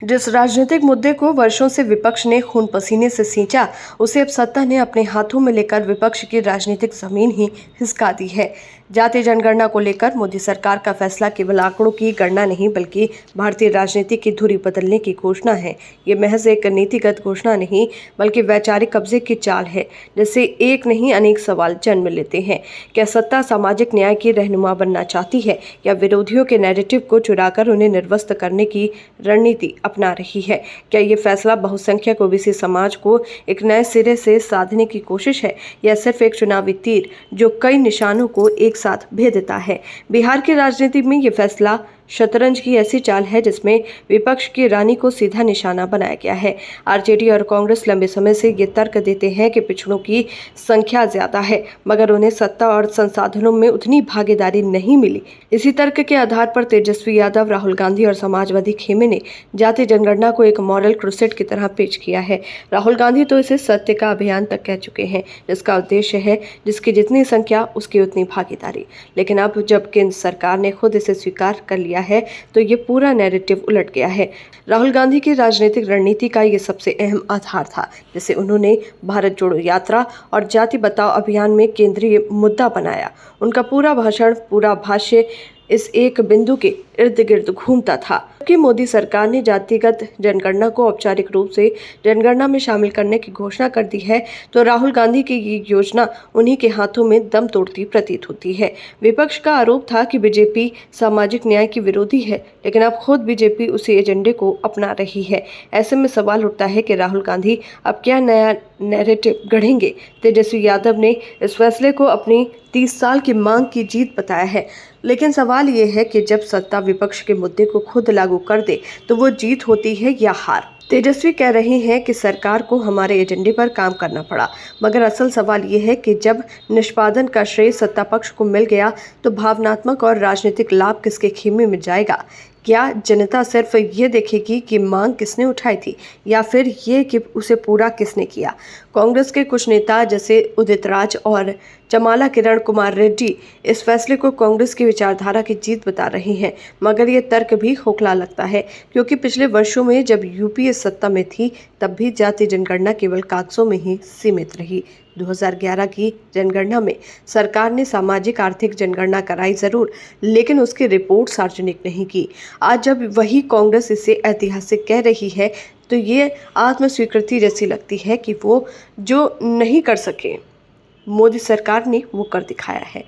जिस राजनीतिक मुद्दे को वर्षों से विपक्ष ने खून पसीने से सींचा, उसे अब सत्ता ने अपने हाथों में लेकर विपक्ष की राजनीतिक जमीन ही हिसका दी है। जातीय जनगणना को लेकर मोदी सरकार का फैसला केवल आंकड़ों की गणना नहीं बल्कि भारतीय राजनीति की धुरी बदलने की घोषणा है। ये महज एक नीतिगत घोषणा नहीं बल्कि वैचारिक कब्जे की चाल है, जिससे एक नहीं अनेक सवाल जन्म लेते हैं। क्या सत्ता सामाजिक न्याय की रहनुमा बनना चाहती है या विरोधियों के नैरेटिव को चुराकर उन्हें निर्वस्त करने की रणनीति अपना रही है? क्या ये फैसला बहुसंख्यक ओबीसी समाज को एक नए सिरे से साधने की कोशिश है या सिर्फ एक चुनावी तीर जो कई निशानों को एक साथ भेदता है? बिहार की राजनीति में ये फैसला शतरंज की ऐसी चाल है जिसमें विपक्ष की रानी को सीधा निशाना बनाया गया है। आरजेडी और कांग्रेस लंबे समय से ये तर्क देते हैं कि पिछड़ों की संख्या ज्यादा है मगर उन्हें सत्ता और संसाधनों में उतनी भागीदारी नहीं मिली। इसी तर्क के आधार पर तेजस्वी यादव, राहुल गांधी और समाजवादी खेमे ने जातीय जनगणना को एक मॉरल क्रूसेड की तरह पेश किया है। राहुल गांधी तो इसे सत्य का अभियान तक कह चुके हैं, जिसका उद्देश्य है जिसकी जितनी संख्या उसकी उतनी भागीदारी। लेकिन अब जब केंद्र सरकार ने खुद इसे स्वीकार कर लिया है तो ये पूरा नैरेटिव उलट गया है। राहुल गांधी की राजनीतिक रणनीति का ये सबसे अहम आधार था, जिसे उन्होंने भारत जोड़ो यात्रा और जाति बचाओ अभियान में केंद्रीय मुद्दा बनाया। उनका पूरा भाषण, पूरा भाष्य इस एक बिंदु के इर्द गिर्द घूमता था कि मोदी सरकार ने जातिगत जनगणना को औपचारिक रूप से जनगणना में शामिल करने की घोषणा कर दी है, तो राहुल गांधी की ये योजना उन्हीं के हाथों में दम तोड़ती प्रतीत होती है। विपक्ष का आरोप था कि बीजेपी सामाजिक न्याय की विरोधी है, लेकिन अब खुद बीजेपी उसी एजेंडे को अपना रही है। ऐसे में सवाल उठता है कि राहुल गांधी अब क्या नया नैरेटिव गढ़ेंगे? तेजस्वी यादव ने इस फैसले को अपनी 30 साल की मांग की जीत बताया है, लेकिन सवाल ये है कि जब सत्ता विपक्ष के मुद्दे को खुद लागू कर दे तो वो जीत होती है या हार? तेजस्वी कह रहे हैं कि सरकार को हमारे एजेंडे पर काम करना पड़ा, मगर असल सवाल ये है कि जब निष्पादन का श्रेय सत्ता पक्ष को मिल गया तो भावनात्मक और राजनीतिक लाभ किसके खेमे में जाएगा? क्या जनता सिर्फ ये देखेगी कि मांग किसने उठाई थी या फिर ये कि उसे पूरा किसने किया? कांग्रेस के कुछ नेता जैसे उदित राज और चमाला किरण कुमार रेड्डी इस फैसले को कांग्रेस की विचारधारा की जीत बता रहे हैं, मगर ये तर्क भी खोखला लगता है क्योंकि पिछले वर्षों में जब यूपीए सत्ता में थी तब भी जातीय जनगणना केवल कागजों में ही सीमित रही। 2011 की जनगणना में सरकार ने सामाजिक आर्थिक जनगणना कराई जरूर, लेकिन उसकी रिपोर्ट सार्वजनिक नहीं की। आज जब वही कांग्रेस इसे ऐतिहासिक कह रही है तो ये आत्मस्वीकृति जैसी लगती है कि वो जो नहीं कर सके मोदी सरकार ने वो कर दिखाया है।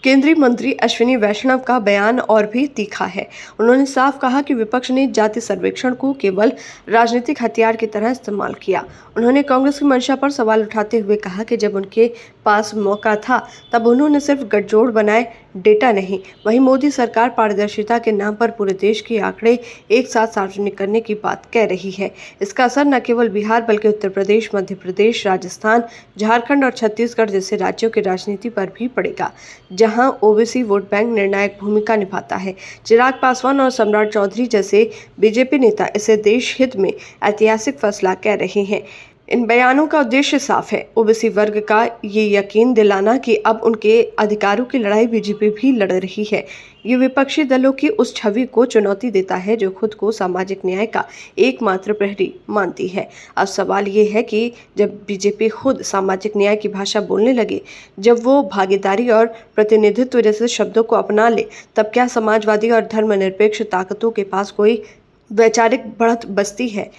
केंद्रीय मंत्री अश्विनी वैष्णव का बयान और भी तीखा है। उन्होंने साफ कहा कि विपक्ष ने जाति सर्वेक्षण को केवल राजनीतिक हथियार की तरह इस्तेमाल किया। उन्होंने कांग्रेस की मंशा पर सवाल उठाते हुए कहा कि जब उनके पास मौका था तब उन्होंने सिर्फ गठजोड़ बनाए, डेटा नहीं। वहीं मोदी सरकार पारदर्शिता के नाम पर पूरे देश के आंकड़े एक साथ सार्वजनिक करने की बात कह रही है। इसका असर न केवल बिहार बल्कि उत्तर प्रदेश, मध्य प्रदेश, राजस्थान, झारखंड और छत्तीसगढ़ जैसे राज्यों की राजनीति पर भी पड़ेगा, जहां ओबीसी वोट बैंक निर्णायक भूमिका निभाता है। चिराग पासवान और सम्राट चौधरी जैसे बीजेपी नेता इसे देश हित में ऐतिहासिक फैसला कह रहे हैं। इन बयानों का उद्देश्य साफ है, ओबीसी वर्ग का ये यकीन दिलाना कि अब उनके अधिकारों की लड़ाई बीजेपी भी लड़ रही है। ये विपक्षी दलों की उस छवि को चुनौती देता है जो खुद को सामाजिक न्याय का एकमात्र प्रहरी मानती है। अब सवाल ये है कि जब बीजेपी खुद सामाजिक न्याय की भाषा बोलने लगे, जब वो भागीदारी और प्रतिनिधित्व जैसे शब्दों को अपना ले, तब क्या समाजवादी और धर्मनिरपेक्ष ताकतों के पास कोई वैचारिक बढ़त बचती है?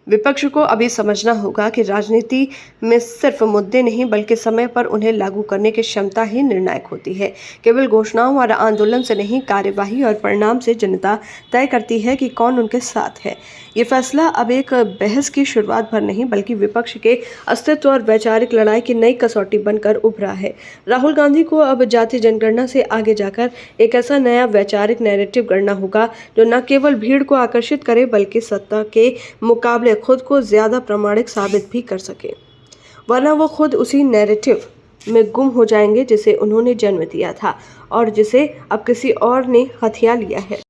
विपक्ष को अभी समझना होगा कि राजनीति में सिर्फ मुद्दे नहीं बल्कि समय पर उन्हें लागू करने की क्षमता ही निर्णायक होती है। केवल घोषणाओं और आंदोलन से नहीं, कार्यवाही और परिणाम से जनता तय करती है कि कौन उनके साथ है। ये फैसला अब एक बहस की शुरुआत भर नहीं बल्कि विपक्ष के अस्तित्व और वैचारिक लड़ाई की नई कसौटी बनकर उभरा है। राहुल गांधी को अब जातीय जनगणना से आगे जाकर एक ऐसा नया वैचारिक नैरेटिव गढ़ना होगा जो न केवल भीड़ को आकर्षित करे बल्कि सत्ता के मुकाबले खुद को ज्यादा प्रामाणिक साबित भी कर सके, वरना वो खुद उसी नैरेटिव में गुम हो जाएंगे जिसे उन्होंने जन्म दिया था और जिसे अब किसी और ने हथिया लिया है।